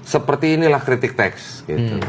seperti inilah kritik teks gitu.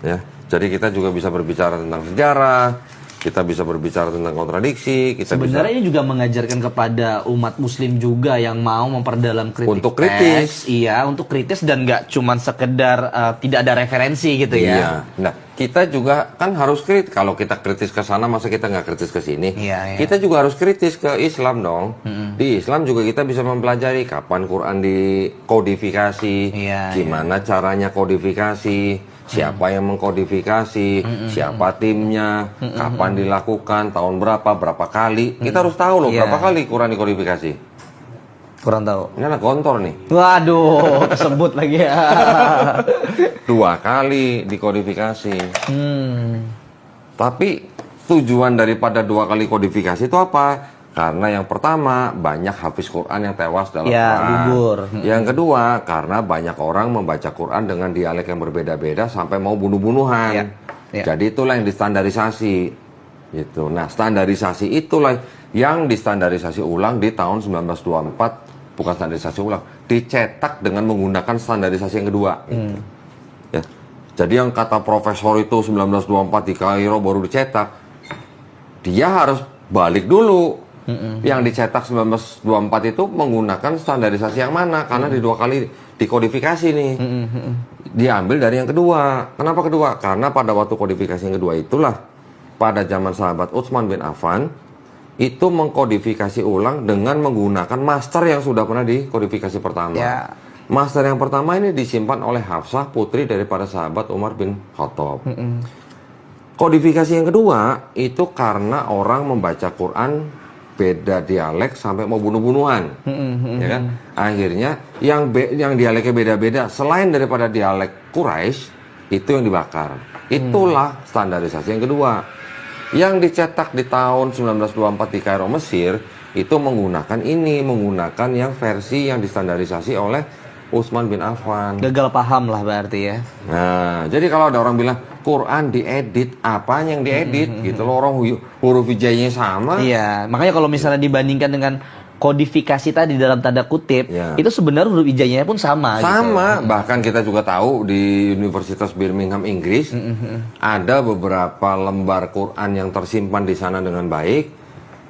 Ya. Jadi kita juga bisa berbicara tentang sejarah, kita bisa berbicara tentang kontradiksi, kita sebenarnya ini juga mengajarkan kepada umat muslim juga yang mau memperdalam kritik untuk kritis. Iya, untuk kritis dan nggak cuman sekedar tidak ada referensi gitu ya. Iya. Nah, kita juga kan harus kritis. Kalau kita kritis ke sana, masa kita nggak kritis ke sini? Iya, iya. Kita juga harus kritis ke Islam dong. Di Islam juga kita bisa mempelajari kapan Quran dikodifikasi, gimana caranya kodifikasi, siapa yang mengkodifikasi, siapa timnya, kapan dilakukan, tahun berapa kali. Kita harus tahu loh berapa kali Quran dikodifikasi. Kurang tahu. Ini anak gontor nih. Waduh, kesebut lagi ya. 2 kali dikodifikasi. Tapi tujuan daripada 2 kali kodifikasi itu apa? Karena yang pertama banyak hafiz Quran yang tewas dalam Quran. Gugur. Yang kedua karena banyak orang membaca Quran dengan dialek yang berbeda-beda sampai mau bunuh-bunuhan. Jadi itulah yang distandarisasi. Gitu. Nah, standarisasi itulah yang distandarisasi ulang di tahun 1924, bukan standarisasi ulang, dicetak dengan menggunakan standarisasi yang kedua. Gitu. Ya. Jadi yang kata profesor itu 1924 di Kairo baru dicetak, dia harus balik dulu. Yang dicetak 1924 itu menggunakan standarisasi yang mana? Karena di 2 kali dikodifikasi nih. Diambil dari yang kedua. Kenapa kedua? Karena pada waktu kodifikasi yang kedua itulah pada zaman sahabat Utsman bin Affan itu mengkodifikasi ulang dengan menggunakan master yang sudah pernah dikodifikasi pertama. Master yang pertama ini disimpan oleh Hafsah, putri daripada sahabat Umar bin Khattab. Kodifikasi yang kedua itu karena orang membaca Quran beda dialek sampai mau bunuh-bunuhan, ya kan? Akhirnya yang dialeknya beda-beda selain daripada dialek Quraisy itu yang dibakar. Itulah standarisasi yang kedua. Yang dicetak di tahun 1924 di Kairo Mesir itu menggunakan yang versi yang distandarisasi oleh Utsman bin Affan. Gagal paham lah berarti ya. Nah, jadi kalau ada orang bilang Quran diedit, apanya yang diedit? Gitu loh, orang huruf hijainya sama. Iya, makanya kalau misalnya dibandingkan dengan kodifikasi tadi dalam tanda kutip, itu sebenarnya huruf hijainya pun sama. Sama, gitu. Bahkan kita juga tahu di Universitas Birmingham Inggris ada beberapa lembar Quran yang tersimpan di sana dengan baik.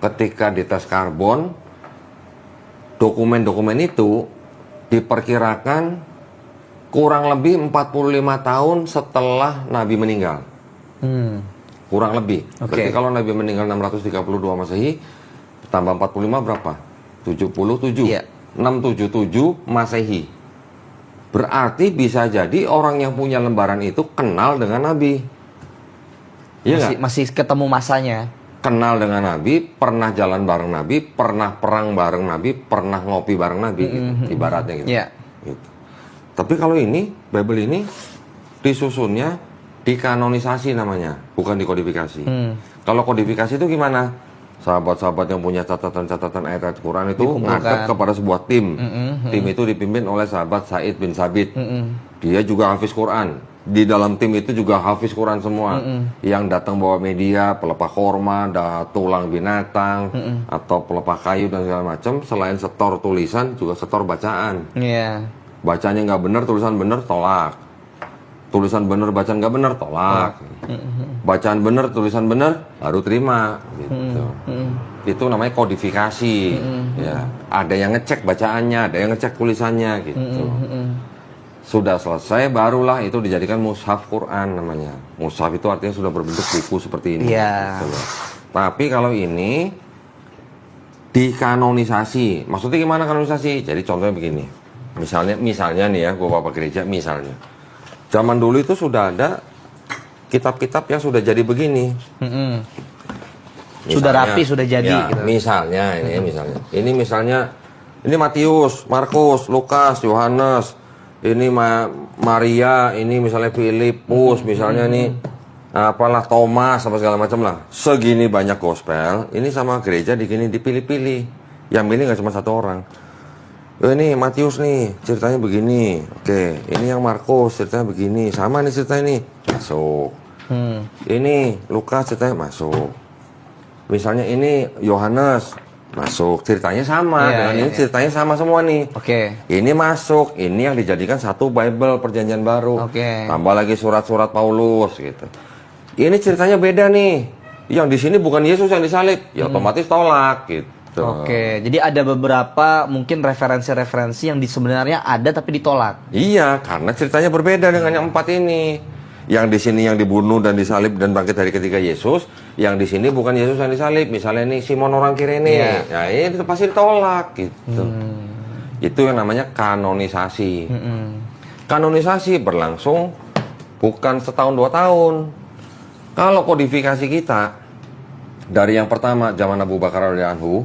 Ketika dites karbon, dokumen-dokumen itu diperkirakan kurang lebih 45 tahun setelah Nabi meninggal. Kurang lebih. Berarti kalau Nabi meninggal 632 Masehi, tambah 45 berapa? 77. 677 Masehi. Berarti bisa jadi orang yang punya lembaran itu kenal dengan Nabi. Iya masih ketemu masanya. Kenal dengan Nabi, pernah jalan bareng Nabi, pernah perang bareng Nabi, pernah ngopi bareng Nabi, gitu, ibaratnya gitu. Gitu. Tapi kalau ini, Bible ini disusunnya dikanonisasi namanya, bukan dikodifikasi. Kalau kodifikasi itu gimana? Sahabat-sahabat yang punya catatan-catatan ayat Quran itu ngadep kepada sebuah tim. Tim itu dipimpin oleh sahabat Sa'id bin Sabit. Dia juga hafiz Quran. Di dalam tim itu juga hafiz Quran semua. Yang datang bawa media, pelepah korma, tulang binatang, atau pelepah kayu dan segala macam. Selain setor tulisan, juga setor bacaan. Bacanya nggak benar, tulisan benar, tolak. Tulisan benar, bacaan nggak benar, tolak. Bacaan benar, tulisan benar, baru terima. Gitu. Itu namanya kodifikasi. Ya, ada yang ngecek bacaannya, ada yang ngecek tulisannya, gitu. Sudah selesai, barulah itu dijadikan mushaf Quran namanya. Mushaf itu artinya sudah berbentuk buku seperti ini. Gitu. Tapi kalau ini dikanonisasi. Maksudnya gimana kanonisasi? Jadi contohnya begini. Misalnya nih ya, gue bapak gereja misalnya. Zaman dulu itu sudah ada kitab-kitab yang sudah jadi begini. Misalnya, sudah rapi, sudah jadi. Ya, gitu. Ini misalnya, ini Matius, Markus, Lukas, Yohanes. Ini Maria, ini misalnya Filipus, misalnya nih apalah Thomas, apa segala macam lah. Segini banyak gospel, ini sama gereja dipilih-pilih. Yang ini nggak cuma satu orang. Ini Matius nih, ceritanya begini. Oke, ini yang Markus, ceritanya begini. Sama nih ceritanya nih, masuk. Ini Lukas ceritanya masuk. Misalnya ini Yohanes, Masuk, ceritanya sama dengan ini, ceritanya sama semua nih. Ini masuk, ini yang dijadikan satu Bible Perjanjian Baru. Tambah lagi surat-surat Paulus gitu. Ini ceritanya beda nih. Yang di sini bukan Yesus yang disalib, ya otomatis tolak gitu. Jadi ada beberapa mungkin referensi-referensi yang sebenarnya ada tapi ditolak. Iya, karena ceritanya berbeda dengan yang 4 ini. Yang di sini yang dibunuh dan disalib dan bangkit dari ketiga Yesus, yang di sini bukan Yesus yang disalib. Misalnya nih Simon orang Kirene, nah ini pasti ditolak gitu. Itu yang namanya kanonisasi. Kanonisasi berlangsung bukan setahun 2 tahun. Kalau kodifikasi kita dari yang pertama zaman Abu Bakar radhiyallahu anhu,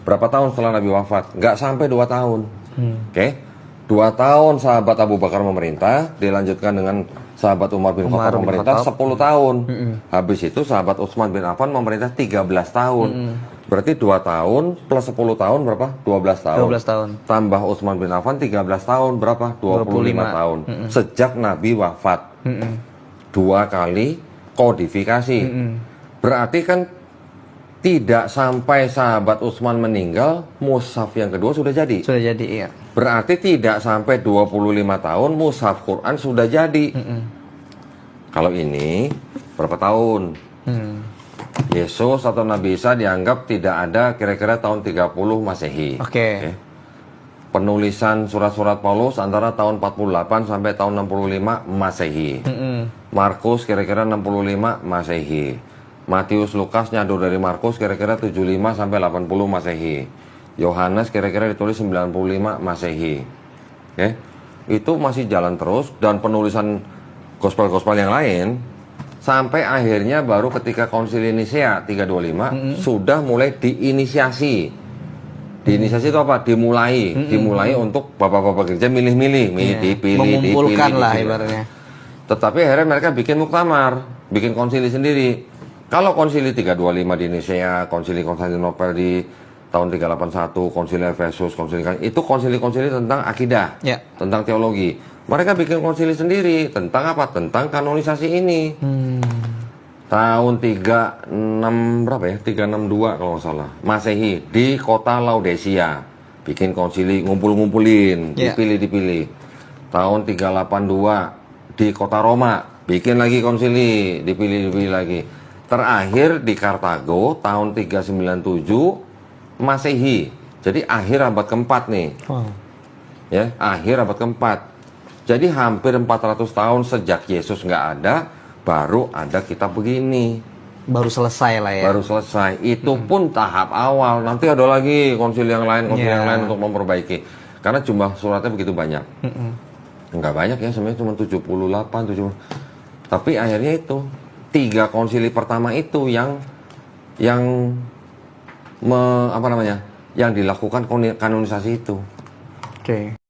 berapa tahun setelah Nabi wafat? Nggak sampai 2 tahun. 2 tahun sahabat Abu Bakar memerintah, dilanjutkan dengan sahabat Umar bin Khattab memerintah 10 tahun. Habis itu sahabat Utsman bin Affan memerintah 13 tahun. Berarti 2 tahun plus 10 tahun berapa? 12 tahun. 12 tahun. Tambah Utsman bin Affan 13 tahun berapa? 25 tahun. Sejak Nabi wafat. 2 kali kodifikasi. Berarti kan tidak sampai sahabat Utsman meninggal, mushaf yang kedua sudah jadi. Sudah jadi, iya. Berarti tidak sampai 25 tahun mushaf Quran sudah jadi. Kalau ini berapa tahun? Yesus atau Nabi Isa dianggap tidak ada kira-kira tahun 30 Masehi. Penulisan surat-surat Paulus antara tahun 48 sampai tahun 65 Masehi. Markus kira-kira 65 Masehi. Matius, Lukas nyado dari Markus kira-kira 75 sampai 80 Masehi. Yohanes kira-kira ditulis 95 Masehi. Itu masih jalan terus, dan penulisan gospel-gospel yang lain sampai akhirnya baru ketika Konsili Nisea 325 sudah mulai diinisiasi. Diinisiasi itu apa? Dimulai untuk bapak-bapak gereja milih-milih, mengumpulkan lah ibaratnya. Tetapi akhirnya mereka bikin muktamar, bikin konsili sendiri. Kalau konsili 325 di Nisea, konsili Konstantinopel di tahun 381, konsili Efesus, itu konsili-konsili tentang akidah, tentang teologi. Mereka bikin konsili sendiri tentang apa? Tentang kanonisasi ini. Tahun 36 berapa ya? 362 kalau nggak salah. Masehi di kota Laodicea. Bikin konsili, ngumpul-ngumpulin, dipilih-dipilih. Tahun 382 di kota Roma, bikin lagi konsili, dipilih-dipilih lagi. Terakhir di Kartago tahun 397 Masehi. Jadi akhir abad keempat nih. Akhir abad keempat. Jadi hampir 400 tahun sejak Yesus nggak ada, baru ada kitab begini. Baru selesai lah ya. Baru selesai. Itu pun tahap awal. Nanti ada lagi konsili yang lain, yang lain untuk memperbaiki. Karena jumlah suratnya begitu banyak. Nggak banyak ya, sebenarnya cuma 78, 70. Tapi akhirnya itu 3 konsili pertama itu yang yang dilakukan kanonisasi itu.